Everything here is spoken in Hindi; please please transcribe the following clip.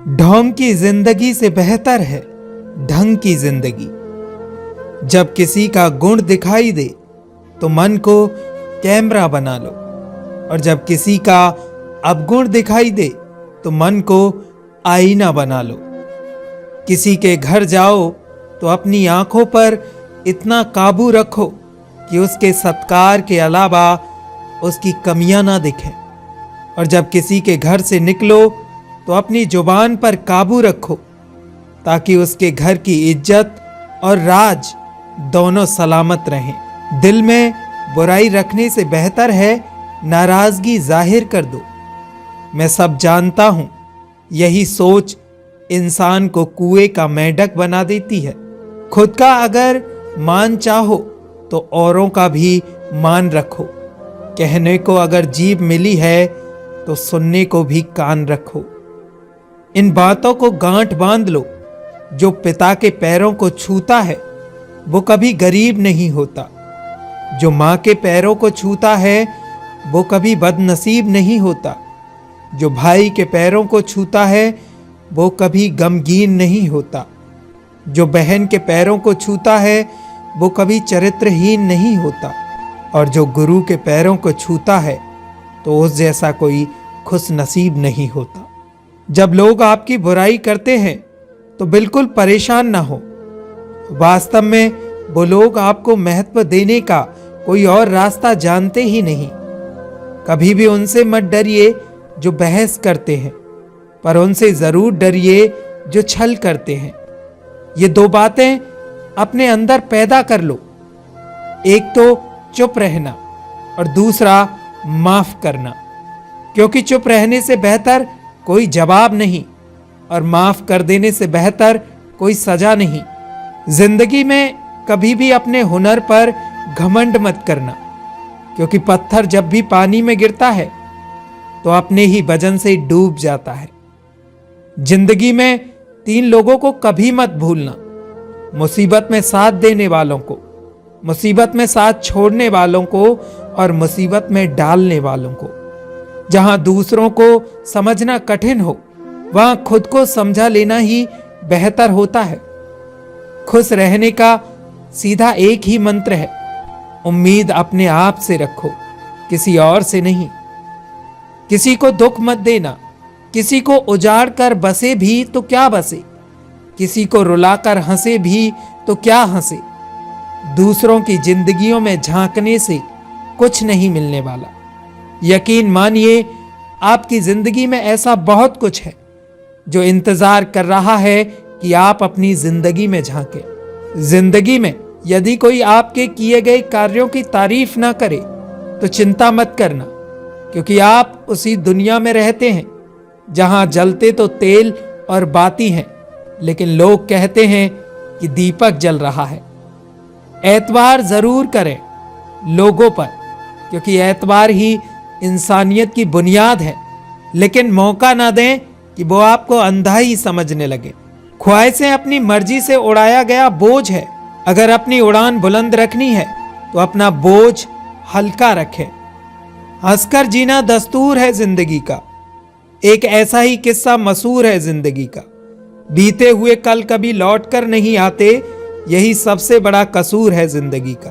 ढोंग की जिंदगी से बेहतर है ढंग की जिंदगी। जब किसी का गुण दिखाई दे तो मन को कैमरा बना लो, और जब किसी का अवगुण दिखाई दे तो मन को आईना बना लो। किसी के घर जाओ तो अपनी आंखों पर इतना काबू रखो कि उसके सत्कार के अलावा उसकी कमियां ना दिखें, और जब किसी के घर से निकलो तो अपनी जुबान पर काबू रखो ताकि उसके घर की इज्जत और राज दोनों सलामत रहें। दिल में बुराई रखने से बेहतर है नाराजगी जाहिर कर दो। मैं सब जानता हूं, यही सोच इंसान को कुएं का मेंढक बना देती है। खुद का अगर मान चाहो तो औरों का भी मान रखो। कहने को अगर जीभ मिली है तो सुनने को भी कान रखो। इन बातों को गांठ बांध लो, जो पिता के पैरों को छूता है वो कभी गरीब नहीं होता। जो माँ के पैरों को छूता है वो कभी बदनसीब नहीं होता। जो भाई के पैरों को छूता है वो कभी गमगीन नहीं होता। जो बहन के पैरों को छूता है वो कभी चरित्रहीन नहीं होता। और जो गुरु के पैरों को छूता है तो उस जैसा कोई खुश नसीब नहीं होता। जब लोग आपकी बुराई करते हैं तो बिल्कुल परेशान ना हो। वास्तव में वो लोग आपको महत्व देने का कोई और रास्ता जानते ही नहीं। कभी भी उनसे मत डरिए जो बहस करते हैं, पर उनसे जरूर डरिए जो छल करते हैं। ये दो बातें अपने अंदर पैदा कर लो, एक तो चुप रहना और दूसरा माफ करना, क्योंकि चुप रहने से बेहतर कोई जवाब नहीं और माफ कर देने से बेहतर कोई सजा नहीं। जिंदगी में कभी भी अपने हुनर पर घमंड मत करना, क्योंकि पत्थर जब भी पानी में गिरता है तो अपने ही वजन से डूब जाता है। जिंदगी में 3 लोगों को कभी मत भूलना: मुसीबत में साथ देने वालों को, मुसीबत में साथ छोड़ने वालों को और मुसीबत में डालने वालों को। जहां दूसरों को समझना कठिन हो वहां खुद को समझा लेना ही बेहतर होता है। खुश रहने का सीधा एक ही मंत्र है: उम्मीद अपने आप से रखो, किसी और से नहीं। किसी को दुख मत देना, किसी को उजाड़ कर बसे भी तो क्या बसे, किसी को रुलाकर हंसे भी तो क्या हंसे। दूसरों की जिंदगियों में झांकने से कुछ नहीं मिलने वाला। यकीन मानिए, आपकी जिंदगी में ऐसा बहुत कुछ है जो इंतजार कर रहा है कि आप अपनी जिंदगी में झांकें। जिंदगी में यदि कोई आपके किए गए कार्यों की तारीफ ना करे तो चिंता मत करना, क्योंकि आप उसी दुनिया में रहते हैं जहां जलते तो तेल और बाती हैं, लेकिन लोग कहते हैं कि दीपक जल रहा है। एतबार जरूर करें लोगों पर, क्योंकि एतबार ही इंसानियत की बुनियाद है, लेकिन मौका ना दें कि वो आपको अंधा ही समझने लगे। ख्वाहिशें अपनी मर्जी से उड़ाया गया बोझ है। अगर अपनी उड़ान बुलंद रखनी है तो अपना बोझ हल्का रखें। हंसकर जीना दस्तूर है जिंदगी का। एक ऐसा ही किस्सा मशहूर है जिंदगी का: बीते हुए कल कभी लौट कर नहीं आते, यही सबसे बड़ा कसूर है जिंदगी का।